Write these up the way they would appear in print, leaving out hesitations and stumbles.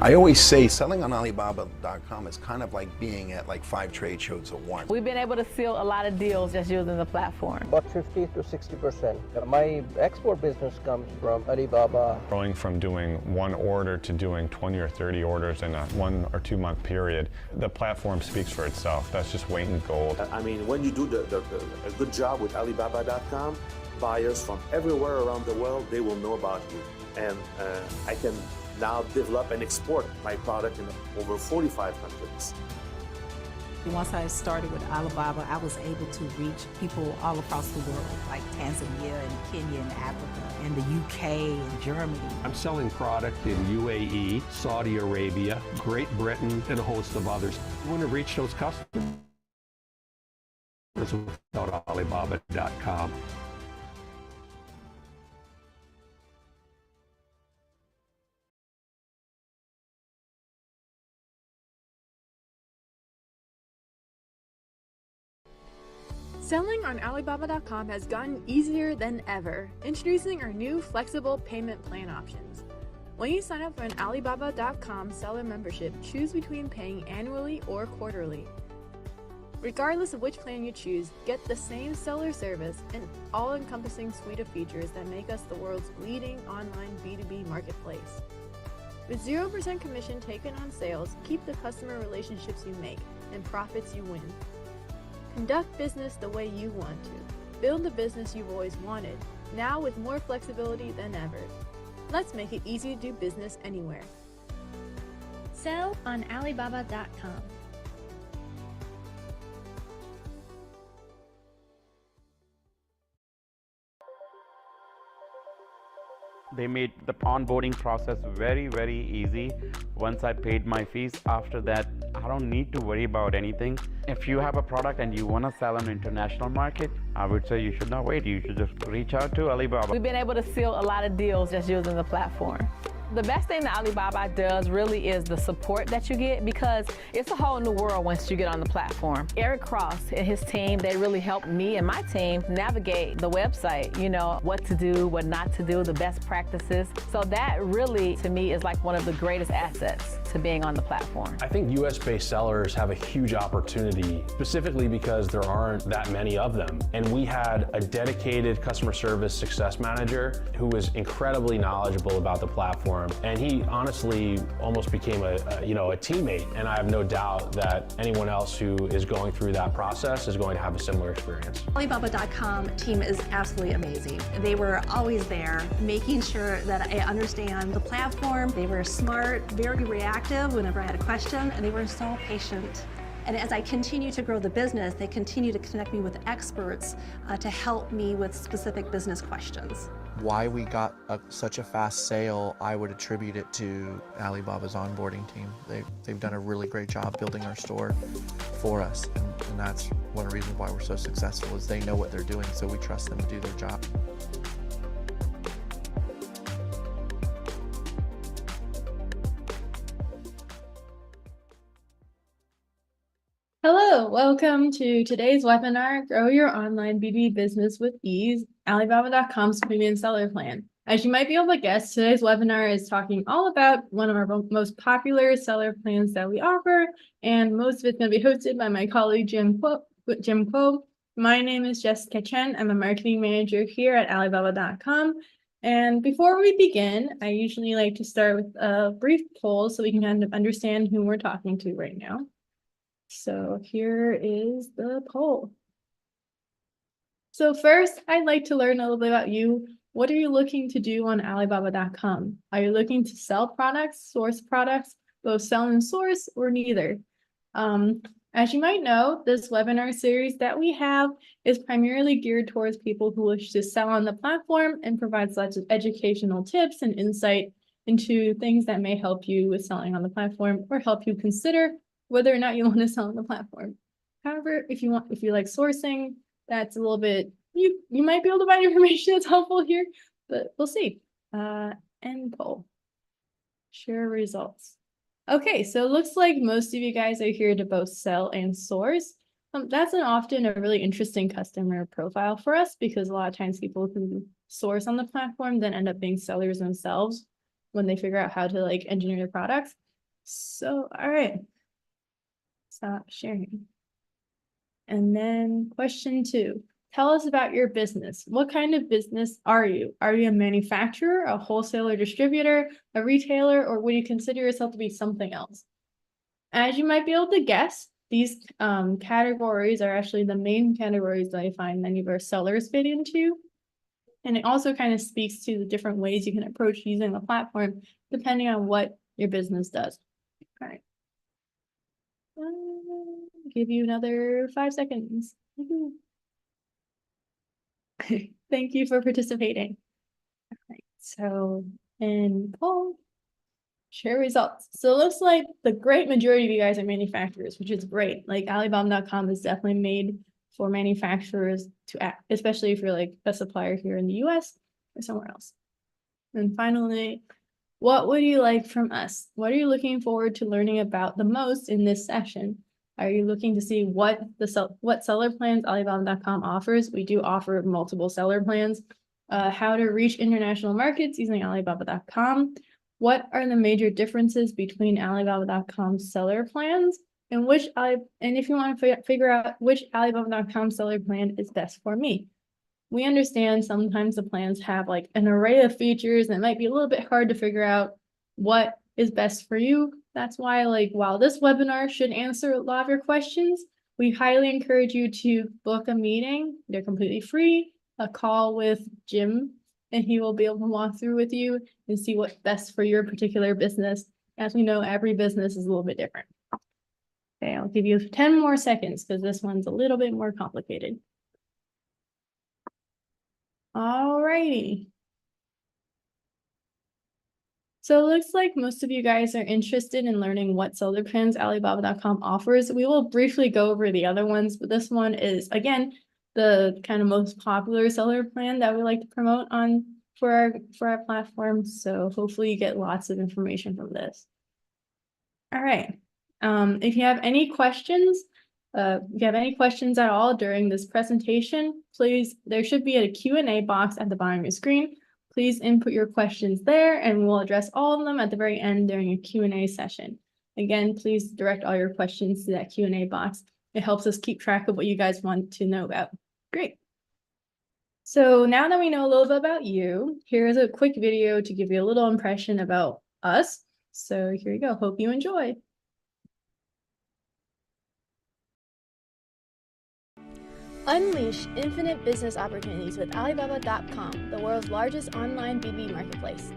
I always say selling on Alibaba.com is kind of like being at like 5 trade shows at once. We've been able to seal a lot of deals just using the platform. About 50 to 60%. My export business comes from Alibaba. Going from doing one order to doing 20 or 30 orders in a 1 or 2 month period, the platform speaks for itself. That's just weight in gold. I mean, when you do a good job with Alibaba.com, buyers from everywhere around the world, they will know about you. And I can now develop and export my product in over 45 countries. Once I started with Alibaba, I was able to reach people all across the world, like Tanzania and Kenya and Africa and the UK and Germany. I'm selling product in UAE, Saudi Arabia, Great Britain, and a host of others. I wouldn't have reached those customers without Alibaba.com. Selling on Alibaba.com has gotten easier than ever, introducing our new flexible payment plan options. When you sign up for an Alibaba.com seller membership, choose between paying annually or quarterly. Regardless of which plan you choose, get the same seller service and all-encompassing suite of features that make us the world's leading online B2B marketplace. With 0% commission taken on sales, keep the customer relationships you make and profits you win. Conduct business the way you want to. Build the business you've always wanted, now with more flexibility than ever. Let's make it easy to do business anywhere. Sell on Alibaba.com. They made the onboarding process very, very easy. Once I paid my fees, after that, I don't need to worry about anything. If you have a product and you want to sell on international market, I would say you should not wait. You should just reach out to Alibaba. We've been able to seal a lot of deals just using the platform. The best thing that Alibaba does really is the support that you get, because it's a whole new world once you get on the platform. Eric Cross and his team, they really helped me and my team navigate the website, you know, what to do, what not to do, the best practices. So that really, to me, is like one of the greatest assets to being on the platform. I think US-based sellers have a huge opportunity, specifically because there aren't that many of them. And we had a dedicated customer service success manager who was incredibly knowledgeable about the platform. And he honestly almost became a teammate. And I have no doubt that anyone else who is going through that process is going to have a similar experience. Alibaba.com team is absolutely amazing. They were always there, making sure that I understand the platform. They were smart, very reactive whenever I had a question, and they were so patient. And as I continue to grow the business, they continue to connect me with experts to help me with specific business questions. Why we got such a fast sale, I would attribute it to Alibaba's onboarding team. They've done a really great job building our store for us, and that's one of the reasons why we're so successful, is they know what they're doing, so we trust them to do their job. Hello, welcome to today's webinar, Grow Your Online B2B Business with Ease, Alibaba.com's Premium Seller Plan. As you might be able to guess, today's webinar is talking all about one of our most popular seller plans that we offer, and most of it's going to be hosted by my colleague Jim Kuo. My name is Jessica Chen. I'm a marketing manager here at Alibaba.com. And before we begin, I usually like to start with a brief poll so we can kind of understand who we're talking to right now. So here is the poll. So first, I'd like to learn a little bit about you. What are you looking to do on Alibaba.com? Are you looking to sell products, source products, both sell and source, or neither? As you might know, this webinar series that we have is primarily geared towards people who wish to sell on the platform and provides lots of educational tips and insight into things that may help you with selling on the platform or help you consider whether or not you want to sell on the platform. However, if you like sourcing, that's a little bit, you might be able to find information that's helpful here, but we'll see. End poll. Share results. Okay, so it looks like most of you guys are here to both sell and source. That's often a really interesting customer profile for us, because a lot of times people who source on the platform then end up being sellers themselves when they figure out how to engineer their products. So, all right. Stop sharing. And then question 2. Tell us about your business. What kind of business are you? Are you a manufacturer, a wholesaler distributor, a retailer, or would you consider yourself to be something else? As you might be able to guess, these categories are actually the main categories that I find many of our sellers fit into. And it also kind of speaks to the different ways you can approach using the platform depending on what your business does. All right. Give you another 5 seconds. Thank you for participating. All right, so, and poll, share results. So it looks like the great majority of you guys are manufacturers, which is great. Like Alibaba.com is definitely made for manufacturers to act, especially if you're like a supplier here in the US or somewhere else. And finally, what would you like from us? What are you looking forward to learning about the most in this session? Are you looking to see what seller plans Alibaba.com offers? We do offer multiple seller plans. How to reach international markets using Alibaba.com. What are the major differences between Alibaba.com seller plans? And if you want to figure out which Alibaba.com seller plan is best for me. We understand sometimes the plans have like an array of features and it might be a little bit hard to figure out what is best for you. That's why, like, while this webinar should answer a lot of your questions, we highly encourage you to book a meeting. They're completely free, a call with Jim, and he will be able to walk through with you and see what's best for your particular business. As we know, every business is a little bit different. Okay, I'll give you 10 more seconds because this one's a little bit more complicated. All righty. So it looks like most of you guys are interested in learning what seller plans Alibaba.com offers. We will briefly go over the other ones, but this one is, again, the kind of most popular seller plan that we like to promote for our platform. So hopefully you get lots of information from this. All right. If you have any questions, at all during this presentation, please, there should be a Q&A box at the bottom of your screen. Please input your questions there and we'll address all of them at the very end during a Q&A session. Again, please direct all your questions to that Q&A box. It helps us keep track of what you guys want to know about. Great. So now that we know a little bit about you, here's a quick video to give you a little impression about us. So here you go. Hope you enjoy. Unleash infinite business opportunities with Alibaba.com, the world's largest online B2B marketplace.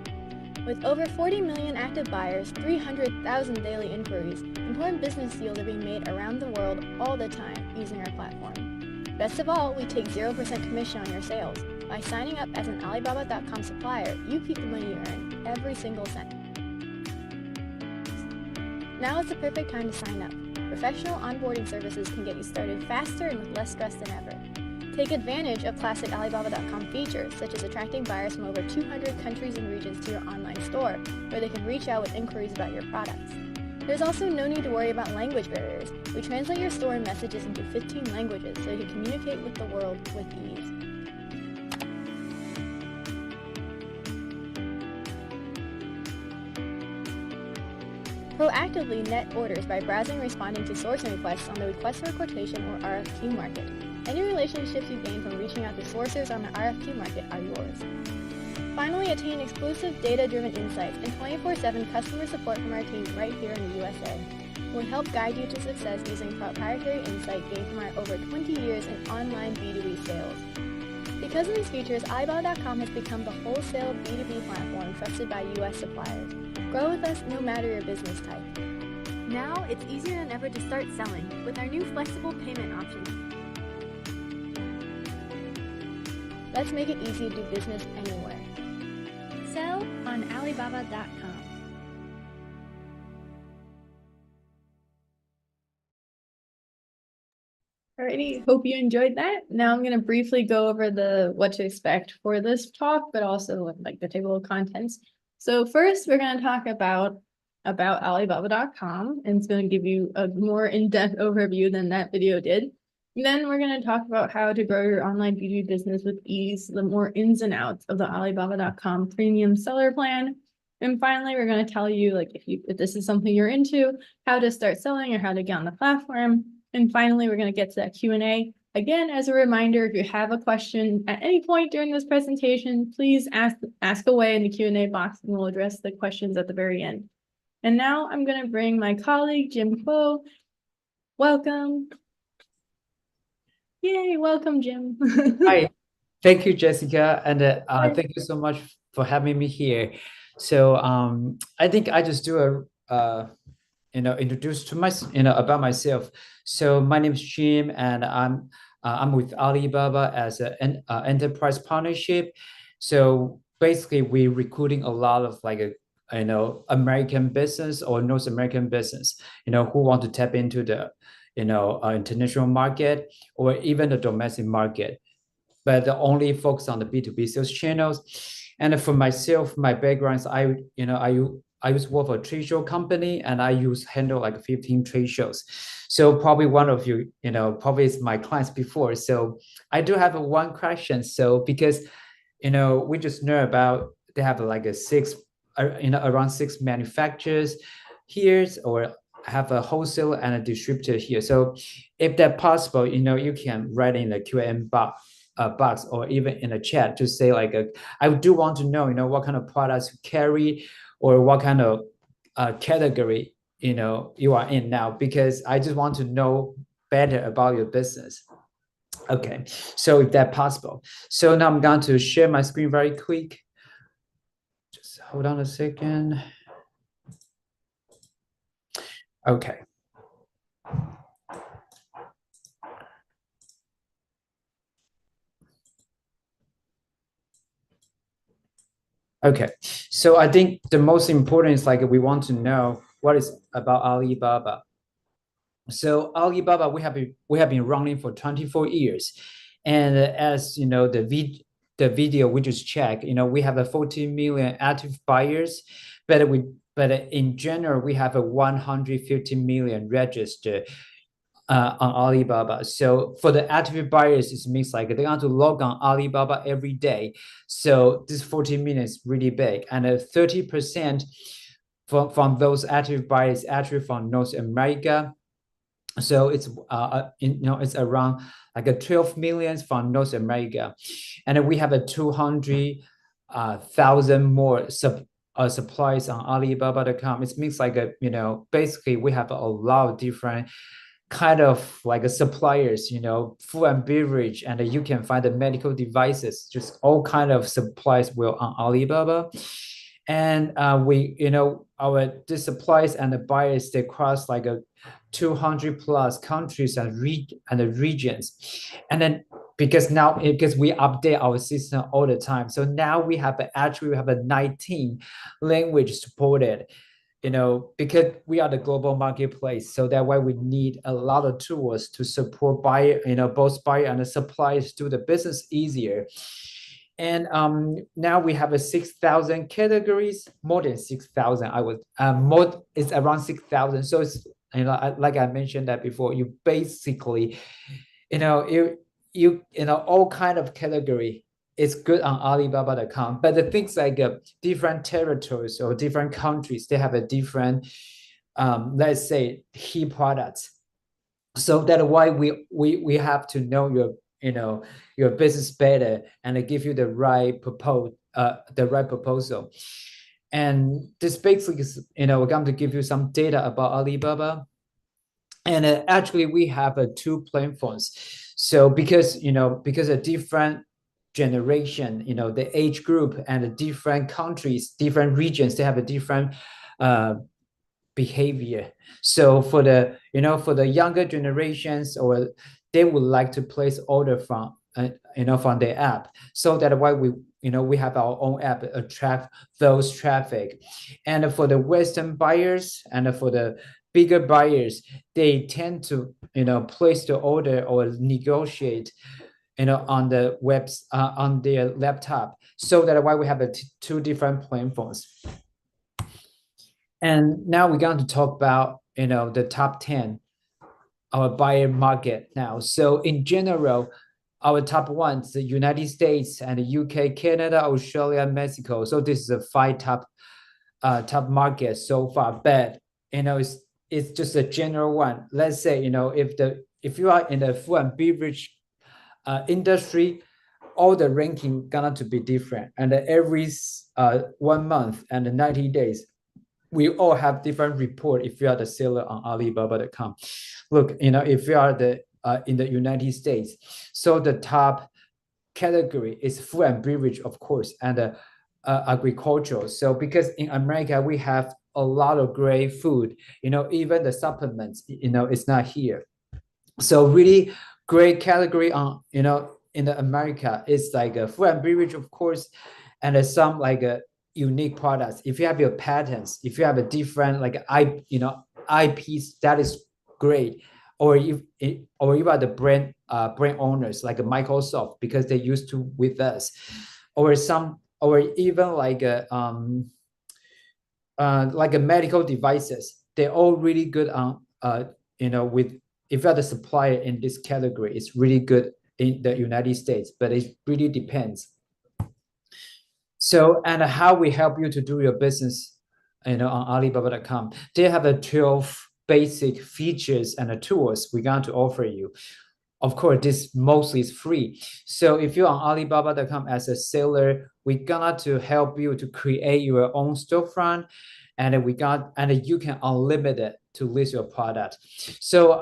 With over 40 million active buyers, 300,000 daily inquiries, important business deals are being made around the world all the time using our platform. Best of all, we take 0% commission on your sales. By signing up as an Alibaba.com supplier, you keep the money you earn, every single cent. Now is the perfect time to sign up. Professional onboarding services can get you started faster and with less stress than ever. Take advantage of classic Alibaba.com features, such as attracting buyers from over 200 countries and regions to your online store, where they can reach out with inquiries about your products. There's also no need to worry about language barriers. We translate your store messages into 15 languages so you can communicate with the world with ease. Proactively net orders by browsing and responding to sourcing requests on the Request for Quotation or RFQ market. Any relationships you gain from reaching out to sourcers on the RFQ market are yours. Finally, attain exclusive data-driven insights and 24/7 customer support from our team right here in the USA. We'll help guide you to success using proprietary insight gained from our over 20 years in online B2B sales. Because of these features, Alibaba.com has become the wholesale B2B platform trusted by US suppliers. Grow with us no matter your business type. Now it's easier than ever to start selling with our new flexible payment options. Let's make it easy to do business anywhere. Sell on Alibaba.com. Alrighty, hope you enjoyed that. Now I'm going to briefly go over what to expect for this talk, but also like the table of contents. So first, we're going to talk about Alibaba.com, and it's going to give you a more in-depth overview than that video did. And then we're going to talk about how to grow your online B2B business with ease, the more ins and outs of the Alibaba.com premium seller plan. And finally, we're going to tell you like if this is something you're into, how to start selling or how to get on the platform. And finally, we're going to get to that Q&A. Again, as a reminder, if you have a question at any point during this presentation, please ask away in the Q&A box and we'll address the questions at the very end. And now I'm going to bring my colleague, Jim Kuo. Welcome. Yay, welcome, Jim. Hi, thank you, Jessica, and thank you so much for having me here. So I think I just do a introduce to about myself. So my name is Jim, and I'm with Alibaba as an enterprise partnership. So basically, we're recruiting a lot of American business or North American business, who want to tap into the international market or even the domestic market, but only focus on the B2B sales channels. And for myself, my background is I used to work for a trade show company, and I handle like 15 trade shows. So probably one of you, probably is my clients before. So I do have one question. So because, we just know about, they have like around 6 manufacturers here, or have a wholesale and a distributor here. So if that's possible, you can write in the Q&A box or even in a chat to say I do want to know, what kind of products you carry or what kind of category, you are in now, because I just want to know better about your business. Okay, so if that's possible. So now I'm going to share my screen very quick. Just hold on a second. Okay. Okay, so I think the most important is we want to know what is about Alibaba. So Alibaba, we have been running for 24 years, and as the video we just checked, we have a 14 million active buyers, but in general we have a 150 million registered on Alibaba. So for the active buyers, it means they want to log on Alibaba every day. So this 40 million is really big, and 30% from those active buyers actually from North America. So it's it's around 12 million from North America, and then we have 200,000 more suppliers on Alibaba.com. It means basically we have a lot of different kind of suppliers, food and beverage, and you can find the medical devices, just all kind of supplies will on Alibaba. And the suppliers and the buyers, they cross 200 plus countries and regions. And then because we update our system all the time, so now we have a 19 language supported, because we are the global marketplace. So that's why we need a lot of tools to support both buyer and the suppliers to do the business easier. And now we have 6,000 categories, more than 6,000. It's around 6,000. So it's like I mentioned that before. You basically, all kind of category. It's good on Alibaba.com, but the things different territories or different countries, they have a different, let's say, key products. So that's why we have to know your business better and give you the right proposal. And this basically is, we're going to give you some data about Alibaba. And actually, we have 2 platforms. So because of different generation, the age group and the different countries, different regions, they have a different behavior. So for the younger generations, or they would like to place order from the app. So that's why we have our own app attract those traffic. And for the Western buyers and for the bigger buyers, they tend to place the order or negotiate on the webs on their laptop. So that's why we have 2 different platforms. And now we're going to talk about the top 10 our buyer market now. So in general, our top ones, the United States and the UK, Canada, Australia, Mexico. So this is the 5 top top market so far, but it's just a general one. Let's say if you are in the food and beverage industry, all the ranking gonna to be different, and every 1 month and 90 days we all have different report if you are the seller on Alibaba.com. Look, if you are the in the United States, so the top category is food and beverage, of course, and agricultural. So because in America we have a lot of great food, even the supplements, it's not here. So really great category on in the America is like a food and beverage, of course, and some like a unique products. If you have your patents, if you have a different like IPs, that is great. Or you are the brand owners like Microsoft, because they used to with us, or even like a medical devices. They're all really good on with, if you are the supplier in this category, it's really good in the United States, but it really depends. So, and how we help you to do your business, on Alibaba.com. They have 12 basic features and tools we're going to offer you. Of course, this mostly is free. So if you're on Alibaba.com as a seller, we're gonna to help you to create your own storefront, and you can unlimited to list your product. So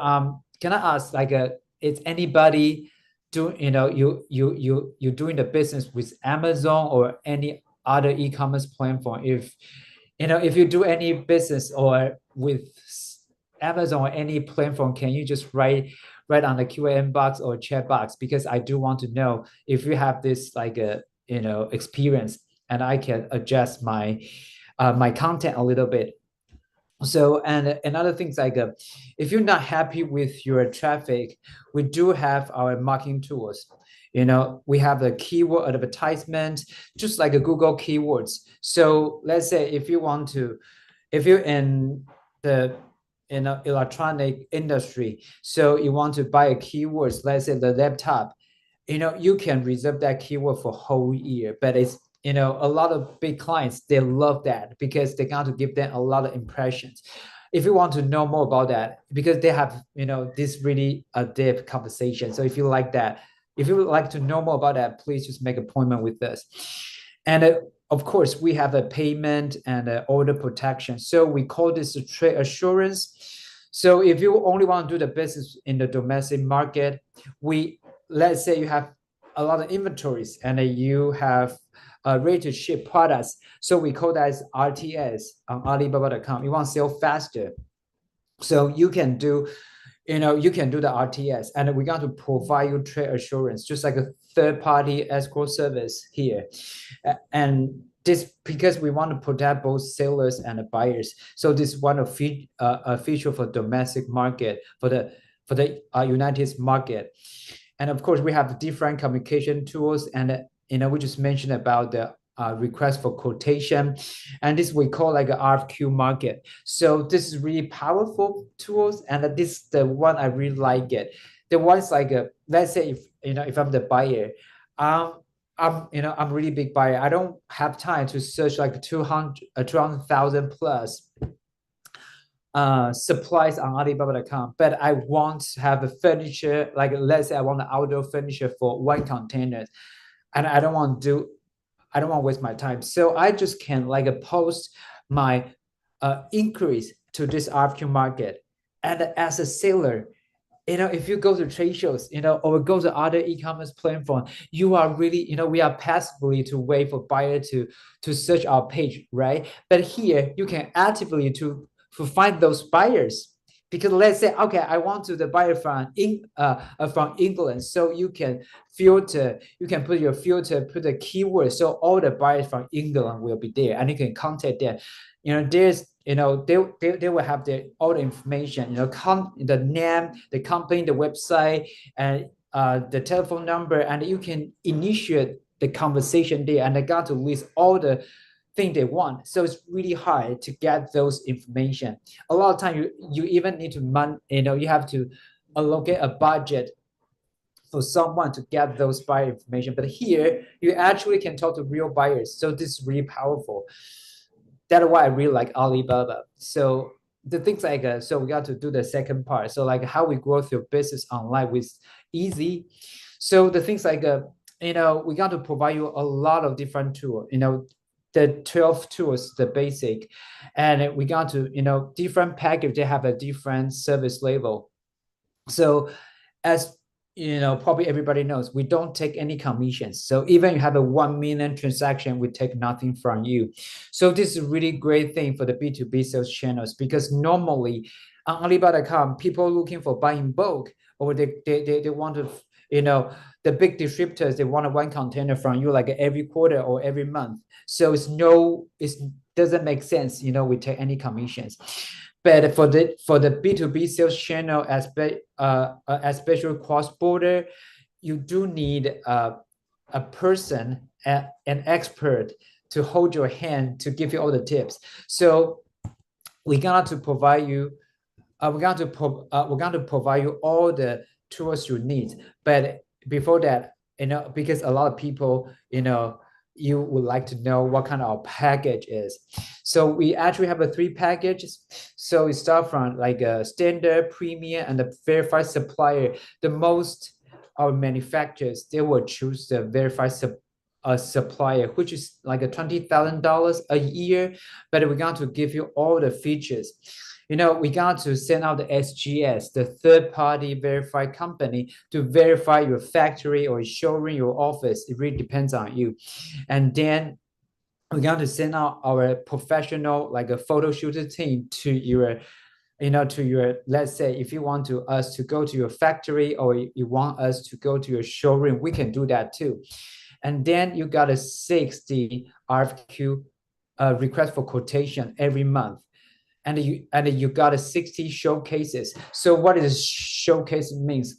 can I ask, like, is anybody doing you doing the business with Amazon or any other e-commerce platform? If you do any business or with Amazon or any platform, can you just write on the Q&A box or chat box, because I do want to know if you have this like a experience, and I can adjust my my content a little bit. So, and another things like if you're not happy with your traffic, we do have our marketing tools. We have the keyword advertisement, just like a Google keywords. So let's say if you're in the electronic industry, so you want to buy a keywords, let's say the laptop, you can reserve that keyword for whole year. But it's a lot of big clients, they love that because they're going to give them a lot of impressions. If you want to know more about that, because they have this really deep conversation. So if you like that, if you would like to know more about that, please just make an appointment with us. And of course, we have a payment and order protection. So we call this a trade assurance. So if you only want to do the business in the domestic market, let's say you have a lot of inventories and you have ready to ship products. So we call that as RTS on Alibaba.com. You want to sell faster, so you can do the RTS, and we're going to provide you trade assurance, just like a third-party escrow service here. And this, because we want to protect both sellers and the buyers. So this is one of a feature for domestic market, for the United States market. And of course, we have different communication tools, and we just mentioned about the request for quotation, and this we call like an RFQ market. So this is really powerful tools, and this is the one I really like it. The ones like let's say if I'm the buyer, I'm really big buyer. I don't have time to search like 200,000 plus supplies on Alibaba.com, but I want to have a furniture, like let's say I want an outdoor furniture for 1 container, and I don't want to waste my time. So I just can like post my increase to this RFQ market. And as a seller, if you go to trade shows, or go to other e-commerce platform, you are really, we are passively to wait for buyer to search our page, right? But here you can actively to find those buyers. Because let's say, okay, I want to the buyer from England, so you can filter, you can put your filter, put the keyword, so all the buyers from England will be there, and you can contact them. There's, they will have all the information, the name, the company, the website, and the telephone number, and you can initiate the conversation there, and they got to list all the thing they want. So it's really hard to get those information. A lot of time you even need to you have to allocate a budget for someone to get those buyer information. But here you actually can talk to real buyers. So this is really powerful. that's why I really like Alibaba. So the things like so we got to do the second part. So like how we grow your business online with easy. So the things like we got to provide you a lot of different tools. The 12 tools, the basic, and we got to different package. They have a different service level. So as probably everybody knows, we don't take any commissions. So even you have a 1 million transaction, we take nothing from you. So this is a really great thing for the B2B sales channels, because normally on Alibaba.com, people looking for buying bulk, or they want to, the big distributors, they want one container from you like every quarter or every month. So it doesn't make sense, we take any commissions. But for the B2B sales channel, especially cross-border, you do need a person, an expert to hold your hand to give you all the tips. So we're going to provide you provide you all the tools you need. But before that, because a lot of people, you would like to know what kind of package is. So we actually have 3 packages. So we start from like a standard, premium, and the verified supplier. The most our manufacturers, they will choose the verified supplier, which is like $20,000 a year, but we're going to give you all the features. We got to send out the SGS, the third-party verified company, to verify your factory or showroom, your office. It really depends on you. And then we're going to send out our professional, like a photo shooter team to your, let's say, if you want us to go to your factory, or you want us to go to your showroom, we can do that too. And then you got a 60 RFQ request for quotation every month. And you got a 60 showcases. So what is showcase means?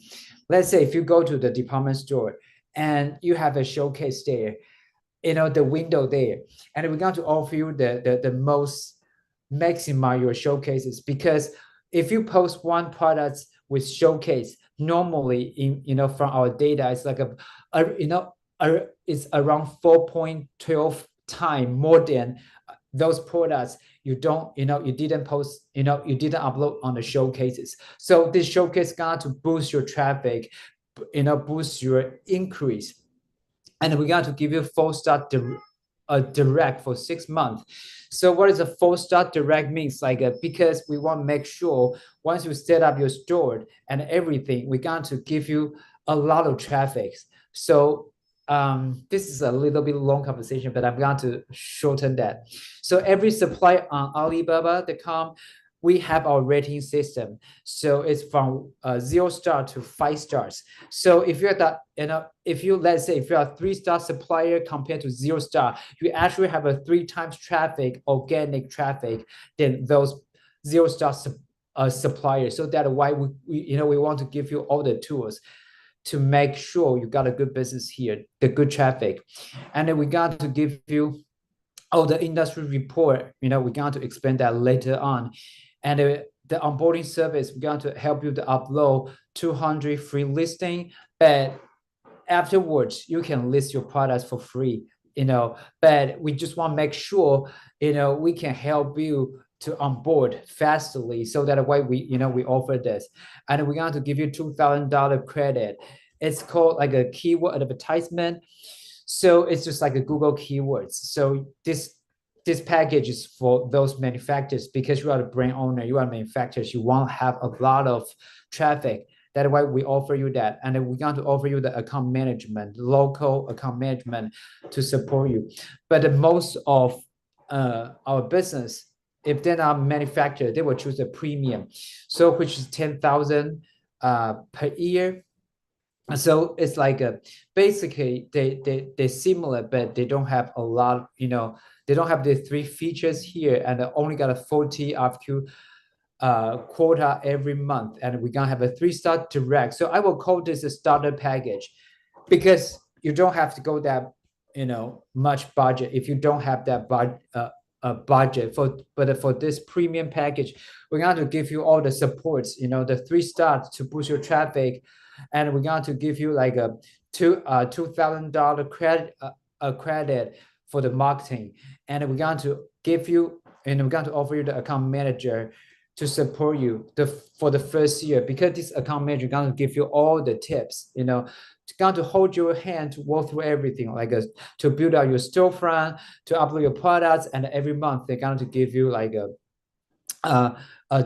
Let's say if you go to the department store and you have a showcase there, the window there, and we're going to offer you the most maximize your showcases, because if you post one product with showcase, normally from our data, it's like it's around 4.12 times more than those products you didn't post, you didn't upload on the showcases. So this showcase got to boost your traffic, boost your increase. And we got to give you 4-star direct for 6 months. So what is a 4-star direct means? Like because we want to make sure once you set up your store and everything, we got to give you a lot of traffic. So this is a little bit long conversation, but I'm going to shorten that. So every supplier on Alibaba.com, we have our rating system. So it's from 0 star to 5 stars. So if you're let's say if you're a 3-star supplier compared to 0 star, you actually have a 3 times traffic, organic traffic, than those 0-star suppliers. So that's why we want to give you all the tools to make sure you got a good business here, the good traffic. And then we got to give you all the industry report. We got to expand that later on. And the onboarding service, we're going to help you to upload 200 free listing, but afterwards you can list your products for free, but we just want to make sure, we can help you to onboard fastly. So that way we offer this, and we're going to give you $2,000 credit. It's called like a keyword advertisement. So it's just like a Google keywords. So this package is for those manufacturers, because you are the brand owner, you are manufacturers, you want to have a lot of traffic. That's why we offer you that. And then we're going to offer you the account management, local account management to support you. But the most of our business, if they're not manufacturer, they will choose the premium. So which is 10,000 per year. So it's like basically they're similar, but they don't have a lot, they don't have the 3 features here, and they only got a 40 RFQ quota every month, and we're gonna have a 3-star direct. So I will call this a starter package, because you don't have to go that much budget if you don't have that budget. But for this premium package, we're going to give you all the supports, the 3 stars to boost your traffic, and we're going to give you like a $2,000 credit for the marketing, and we're going to give you, and we're going to offer you the account manager to support you for the first year, because this account manager is going to give you all the tips, going to hold your hand to walk through everything, like to build out your storefront, to upload your products, and every month they're going to give you like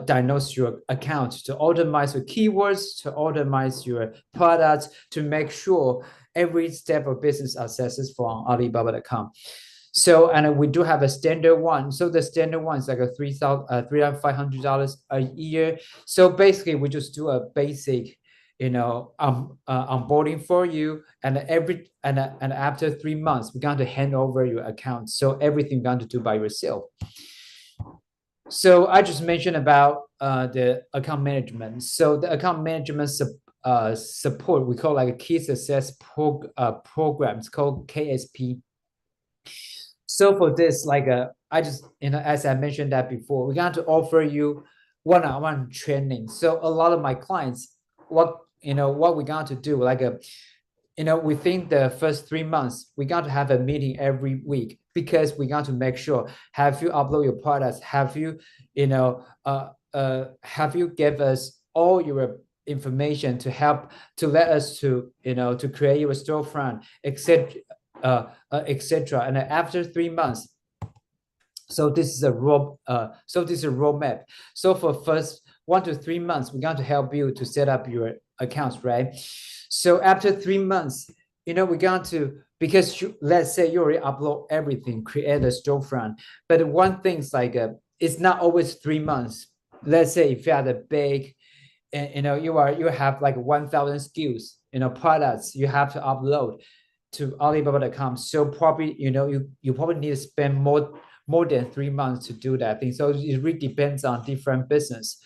diagnose your account, to optimize your keywords, to optimize your products, to make sure every step of business are successful on Alibaba.com. So, and we do have a standard one. So the standard one is like a $3,500 a year. So basically, we just do a basic, onboarding for you, and after 3 months, we're going to hand over your account. So everything you're going to do by yourself. So I just mentioned about the account management. So the account management support, we call like a key success programs called KSP. So for this, like I just, as I mentioned that before, we're going to offer you one-on-one training. So a lot of my clients, what we're going to do, like within the first 3 months, we're going to have a meeting every week, because we're going to make sure, have you upload your products, have you give us all your information to help, to let us to create your storefront, etc. etc. And after 3 months, so this is a roadmap. So for first 1 to 3 months, we're going to help you to set up your accounts, right? So after 3 months, we're going to, because let's say you already upload everything, create a storefront, but one thing's like it's not always 3 months. Let's say if you have a big, and you have like 1,000 SKUs, products you have to upload to Alibaba.com. So probably you probably need to spend more than 3 months to do that thing. So it really depends on different business.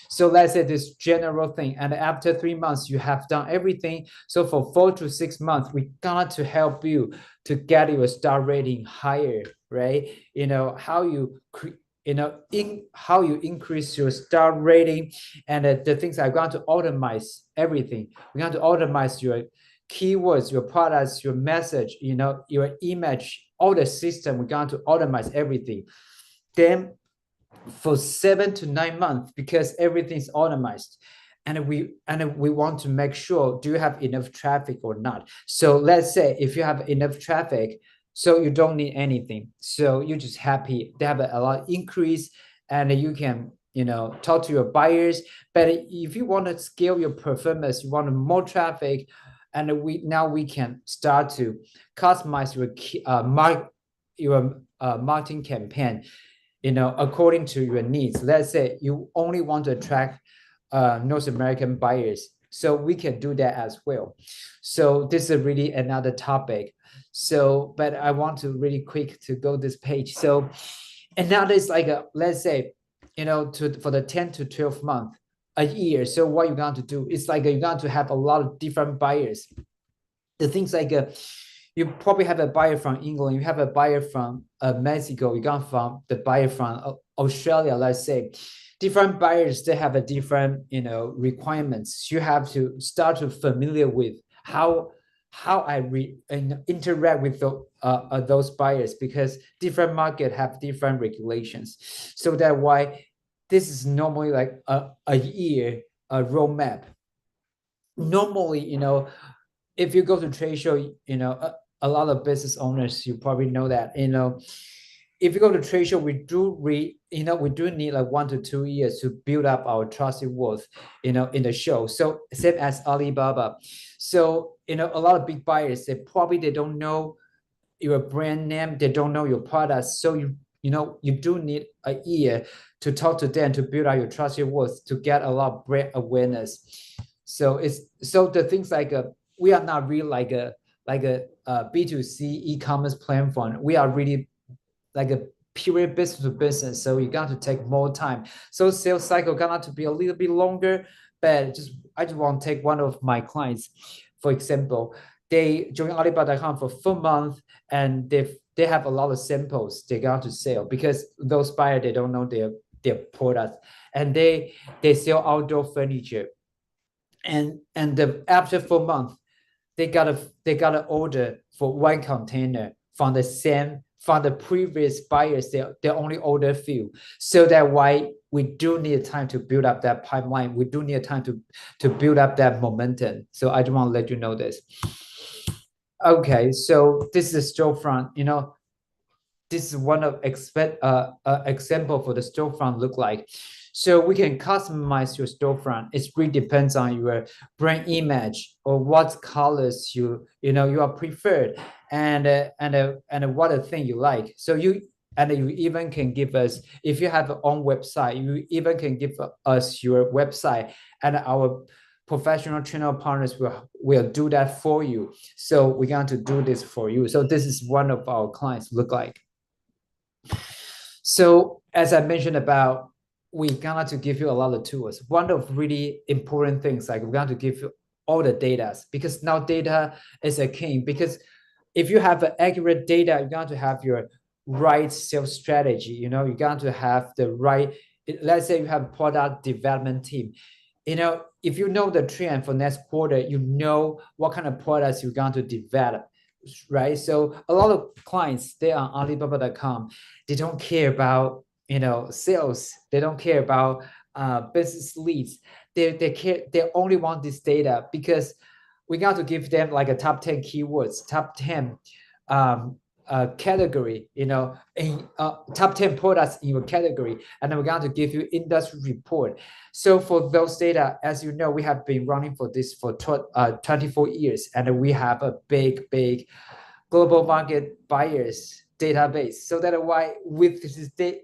So let's say this general thing, and after 3 months you have done everything. So for 4 to 6 months, we got to help you to get your star rating higher, right? How you how you increase your star rating, and the things are going to automate everything. We're going to automate your keywords, your products, your message, your image, all the system. We're going to automate everything. Then for 7 to 9 months, because everything's automated, and we want to make sure, do you have enough traffic or not? So let's say if you have enough traffic, so you don't need anything, so you're just happy to have a lot increase, and you can talk to your buyers. But if you want to scale your performance, you want more traffic, and we can start to customize your marketing campaign, according to your needs. Let's say you only want to attract North American buyers, so we can do that as well. So this is really another topic. So, but I want to really quick to go this page. So, and now there's like let's say, for the 10 to 12 month, a year. So what you're going to do is like you're going to have a lot of different buyers. The things like you probably have a buyer from England, you have a buyer from Mexico, you got from the buyer from Australia, let's say. Different buyers, they have a different requirements. You have to start to familiar with how I interact with those buyers, because different market have different regulations. So that's why this is normally like a year roadmap. Normally, if you go to trade show, a lot of business owners, you probably know that, if you go to trade show, we do need like 1 to 2 years to build up our trusted worth, in the show. So same as Alibaba. So, a lot of big buyers, they don't know your brand name, they don't know your products. So you do need a year to talk to them, to build out your trusted worth, to get a lot of brand awareness. So the things like we are not really like a B2C e-commerce platform. We are really like a pure business to business. So you got to take more time. So sales cycle got to be a little bit longer. But I just want to take one of my clients, for example. They join Alibaba.com for 4 months, and they have a lot of samples they got to sell, because those buyers, they don't know their products, and they sell outdoor furniture. And after 4 months, they got a order for 1 container from the previous buyers, they only order few. So that why we do need time to build up that pipeline. We do need time to build up that momentum. So I just want to let you know this. Okay, so this is a storefront. This is one of example for the storefront look like. So we can customize your storefront. It really depends on your brand image or what colors you are preferred, and what a thing you like. So you even can give us, if you have your own website, you even can give us your website, and our professional channel partners will do that for you. So we're going to do this for you. So this is one of our clients look like. So as I mentioned about, we're going to give you a lot of tools. One of really important things, like we're going to give you all the data, because now data is a king. Because if you have accurate data, you're going to have your right sales strategy. You're going to have the right, let's say you have a product development team. If you know the trend for next quarter, you know what kind of products you're going to develop, right? So a lot of clients, they are on Alibaba.com. They don't care about sales. They don't care about business leads. They only want this data, because we got to give them like a top 10 keywords, top 10 category, in top 10 products in your category, and then we're going to give you industry report. So for those data, as you know, we have been running for this for 24 years, and we have a big global market buyers database. So that's why with this data,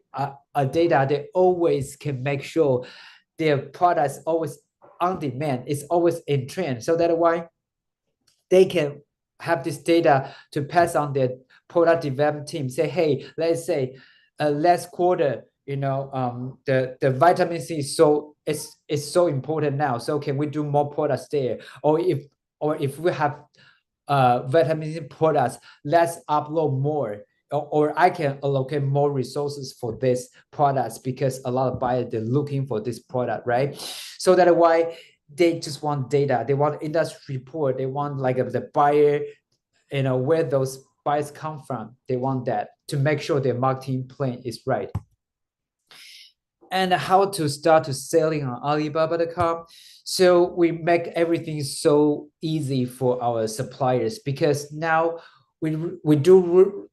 they always can make sure their products always on demand, it's always in trend. So that's why they can have this data to pass on their product development team. Say, hey, let's say last quarter, the vitamin C is so important now. So can we do more products there? Or if we have vitamin C products, let's upload more. Or I can allocate more resources for this products, because a lot of buyers, they're looking for this product, right? So that's why they just want data. They want industry report. They want like the buyer, where those buyers come from. They want that to make sure their marketing plan is right. And how to start to selling on Alibaba.com. So we make everything so easy for our suppliers, because now we do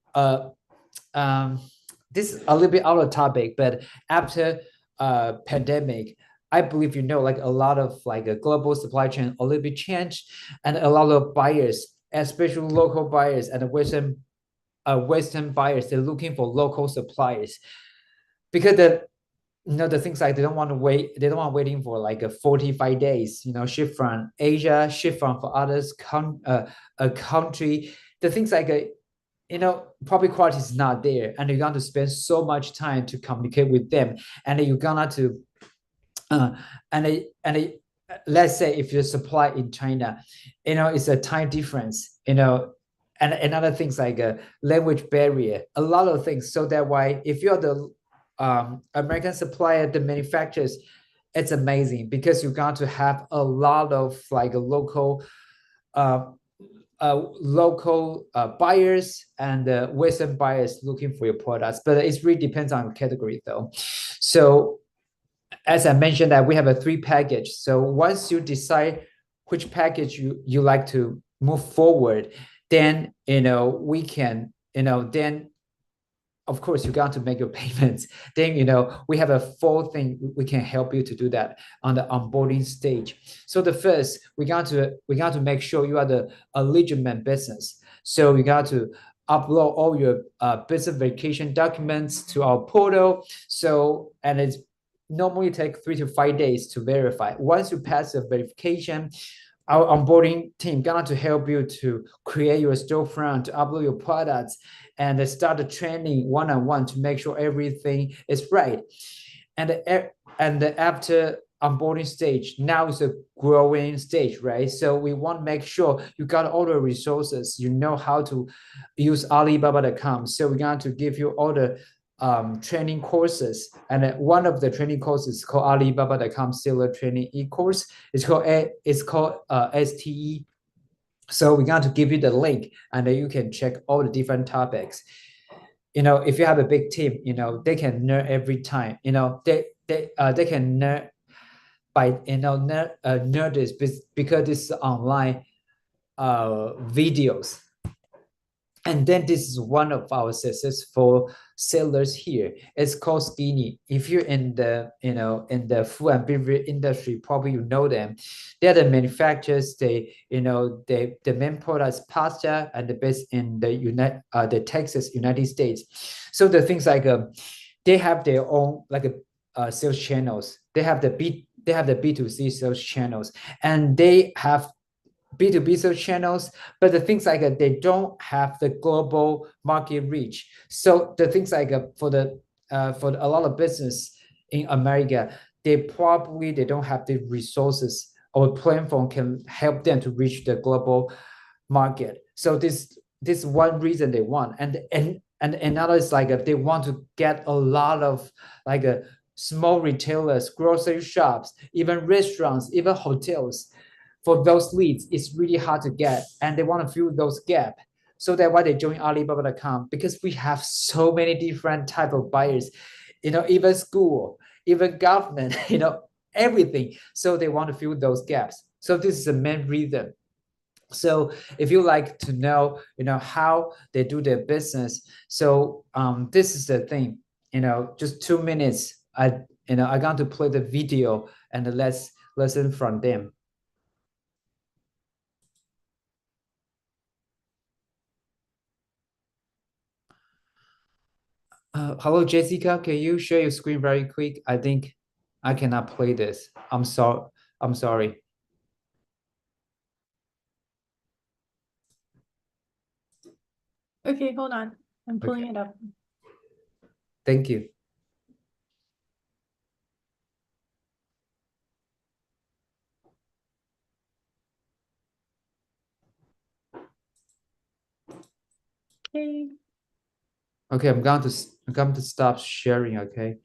this is a little bit out of topic, but after pandemic, I believe like a lot of like a global supply chain a little bit changed, and a lot of buyers, especially local buyers and Western buyers, they're looking for local suppliers, because the things like they don't want waiting for like a 45 days, ship from Asia, ship from for others a country. The things like public quality is not there, and you're going to spend so much time to communicate with them, and you're gonna to let's say if you supply in China, it's a time difference, and other things like a language barrier, a lot of things. So that why if you're the American supplier, the manufacturers, it's amazing, because you're going to have a lot of like a local buyers and Western buyers looking for your products. But it really depends on the category though. So as I mentioned, that we have a 3 package. So once you decide which package you like to move forward, then we can then of course you got to make your payments. Then we have a full thing, we can help you to do that on the onboarding stage. So the first, we got to make sure you are a legitimate business. So you got to upload all your business verification documents to our portal. So, and it's normally take 3 to 5 days to verify. Once you pass the verification, our onboarding team going to help you to create your storefront, to upload your products, and start the training one-on-one to make sure everything is right. And after onboarding stage, now it's a growing stage, right? So we want to make sure you got all the resources, you know how to use Alibaba.com. So we're going to give you all the training courses, and one of the training courses is called Alibaba.com Seller Training e-course. It's called STE So we're going to give you the link, and then you can check all the different topics. If you have a big team, they can learn every time. They can learn by learn this because this is online videos. And then this is one of our successful sellers here. It's called Skinny. If you're in the food and beverage industry, probably you know them. They're the manufacturers. The main product is pasta, and the best in the Texas, United States. So the things like they have their own sales channels. They have the B2C sales channels, and they have B2B sales channels, but the things like they don't have the global market reach. So the things like for a lot of business in America, they don't have the resources or platform can help them to reach the global market. So this one reason they want, and another is they want to get a lot of small retailers, grocery shops, even restaurants, even hotels. For those leads, it's really hard to get, and they want to fill those gaps. So that's why they join Alibaba.com, because we have so many different type of buyers, even school, even government, everything. So they want to fill those gaps. So this is the main reason. So if you like to know, how they do their business, so this is the thing, just 2 minutes. I'm going to play the video and let's listen from them. Hello, Jessica. Can you share your screen very quick? I think I cannot play this. I'm sorry. Okay, hold on. I'm pulling it up. Thank you. Okay. Okay, I'm going to stop sharing. Okay.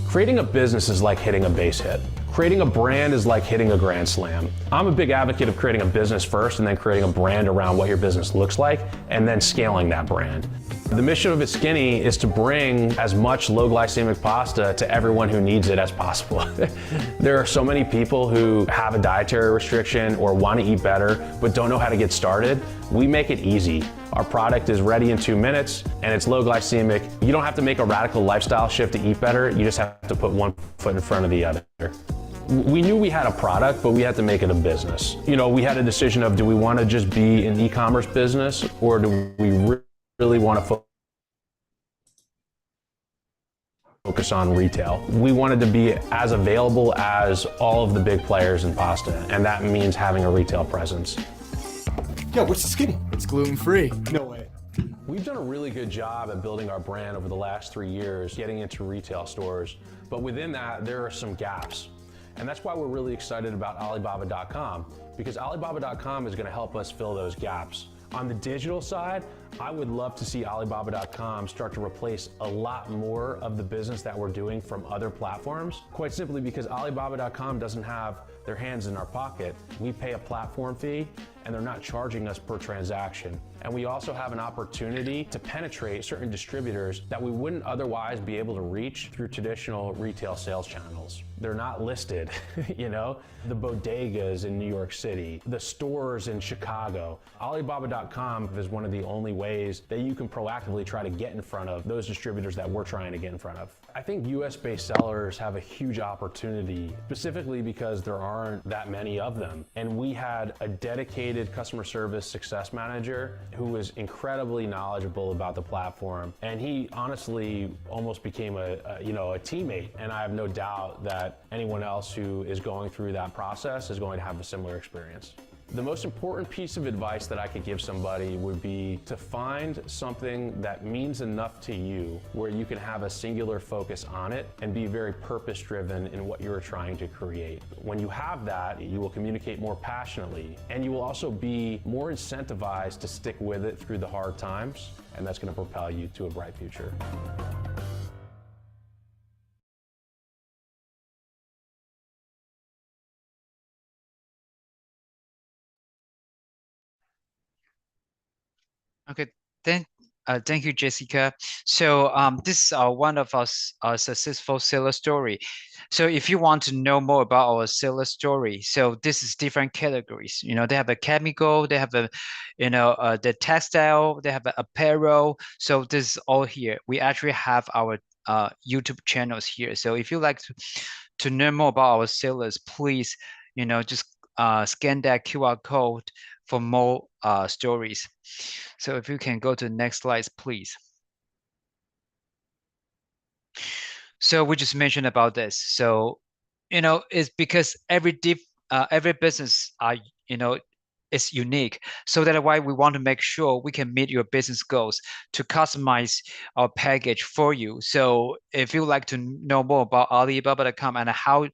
Creating a business is like hitting a base hit. Creating a brand is like hitting a grand slam. I'm a big advocate of creating a business first and then creating a brand around what your business looks like and then scaling that brand. The mission of It's Skinny is to bring as much low glycemic pasta to everyone who needs it as possible. There are so many people who have a dietary restriction or want to eat better but don't know how to get started. We make it easy. Our product is ready in 2 minutes and it's low glycemic. You don't have to make a radical lifestyle shift to eat better. You just have to put one foot in front of the other. We knew we had a product, but we had to make it a business. We had a decision of, do we want to just be an e-commerce business, or do we really want to focus on retail? We wanted to be as available as all of the big players in pasta, and that means having a retail presence. Yeah, what's the Skinny? It's gluten-free. No way. We've done a really good job at building our brand over the last 3 years, getting into retail stores, but within that, there are some gaps. And that's why we're really excited about Alibaba.com, because Alibaba.com is going to help us fill those gaps. On the digital side, I would love to see Alibaba.com start to replace a lot more of the business that we're doing from other platforms, quite simply because Alibaba.com doesn't have their hands in our pocket. We pay a platform fee, and they're not charging us per transaction. And we also have an opportunity to penetrate certain distributors that we wouldn't otherwise be able to reach through traditional retail sales channels. They're not listed, the bodegas in New York City, the stores in Chicago. Alibaba.com is one of the only ways that you can proactively try to get in front of those distributors that we're trying to get in front of. I think US-based sellers have a huge opportunity, specifically because there aren't that many of them. And we had a dedicated customer service success manager who was incredibly knowledgeable about the platform. And he honestly almost became a teammate. And I have no doubt that anyone else who is going through that process is going to have a similar experience. The most important piece of advice that I could give somebody would be to find something that means enough to you where you can have a singular focus on it and be very purpose-driven in what you're trying to create. When you have that, you will communicate more passionately, and you will also be more incentivized to stick with it through the hard times, and that's going to propel you to a bright future. Okay, thank you, Jessica. So this is one of our successful seller story. So if you want to know more about our seller story, so this is different categories. You know, they have a chemical, they have a, the textile, they have a apparel. So this is all here. We actually have our YouTube channels here. So if you like to learn more about our sellers, please, just scan that QR code for more stories. So if you can go to the next slides, please. So we just mentioned about this. So, it's because every business is unique. So that's why we want to make sure we can meet your business goals to customize our package for you. So if you like to know more about Alibaba.com and how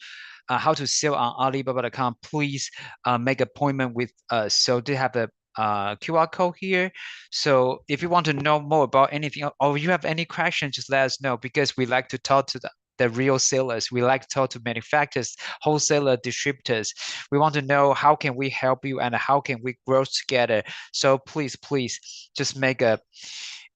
to sell on Alibaba.com, please make appointment with us. So they have a QR code here. So if you want to know more about anything or you have any questions, just let us know because we like to talk to the real sellers. We like to talk to manufacturers, wholesaler, distributors. We want to know how can we help you and how can we grow together. So please just make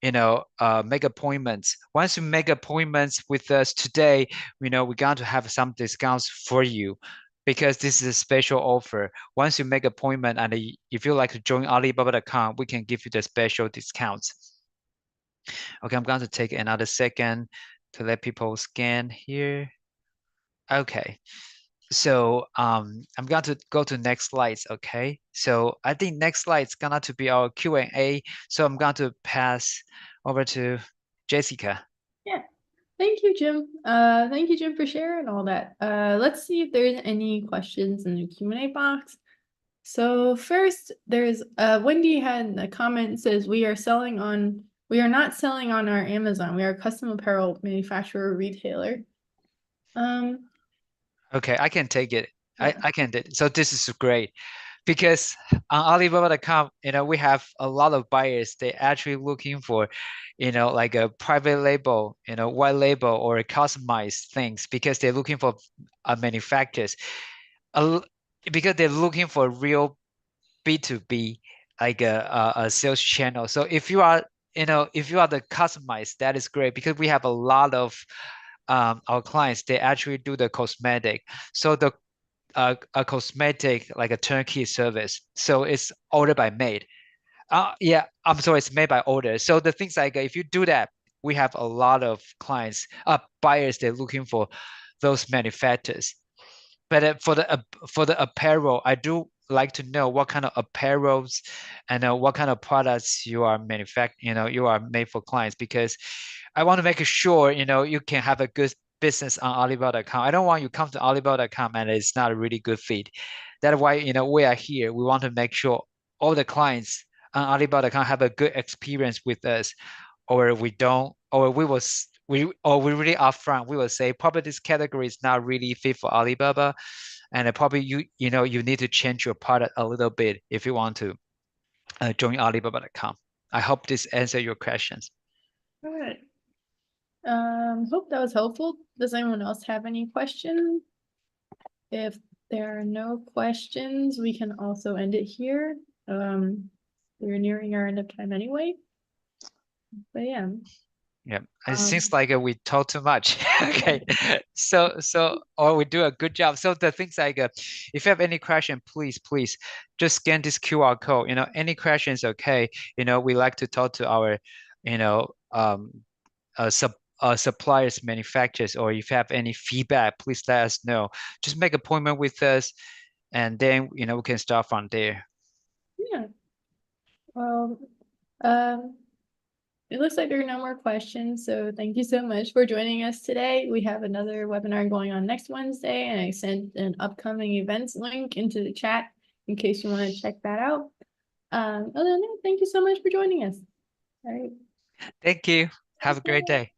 make appointments. Once you make appointments with us today, we're going to have some discounts for you because this is a special offer. Once you make appointment and if you like to join Alibaba.com, we can give you the special discounts. Okay, I'm going to take another second to let people scan here. Okay, so I'm going to go to next slides. Okay, so I think next slide is gonna to be our Q&A. So I'm going to pass over to Jessica. Yeah. Thank you, Jim. Thank you, Jim, for sharing all that. Let's see if there's any questions in the Q&A box. So first, there's Wendy had a comment says we are not selling on our Amazon. We are a custom apparel manufacturer retailer. Okay, I can take it. Yeah. I can. So this is great because on Alibaba.com, we have a lot of buyers. They actually looking for, like a private label, white label or customized things because they're looking for manufacturers. Because they're looking for real B2B, like a sales channel. So if you are, if you are the customized, that is great because we have a lot of our clients, they actually do the cosmetic. So the a cosmetic like a turnkey service. So it's order by made. Yeah, I'm sorry, it's made by order. So the things like if you do that, we have a lot of clients, buyers, they're looking for those manufacturers. But for the apparel, I do like to know what kind of apparels and what kind of products you are you are made for clients because I want to make sure you can have a good business on Alibaba.com. I don't want you come to Alibaba.com and it's not a really good fit. That's why we are here. We want to make sure all the clients on Alibaba.com have a good experience with us, or we don't, or we really upfront. We will say probably this category is not really fit for Alibaba, and probably you need to change your product a little bit if you want to join Alibaba.com. I hope this answers your questions. All right. Hope that was helpful. Does anyone else have any questions? If there are no questions, we can also end it here. We're nearing our end of time anyway. But yeah. Yeah, it seems like we talk too much. Okay, or we do a good job. So the things like, if you have any question, please just scan this QR code. Any questions, okay. We like to talk to our, suppliers, manufacturers, or if you have any feedback, please let us know. Just make appointment with us, and then we can start from there. Yeah. Well, it looks like there are no more questions, so thank you so much for joining us today. We have another webinar going on next Wednesday, and I sent an upcoming events link into the chat in case you want to check that out. Other than that, thank you so much for joining us. All right. Thank you. Have a great day.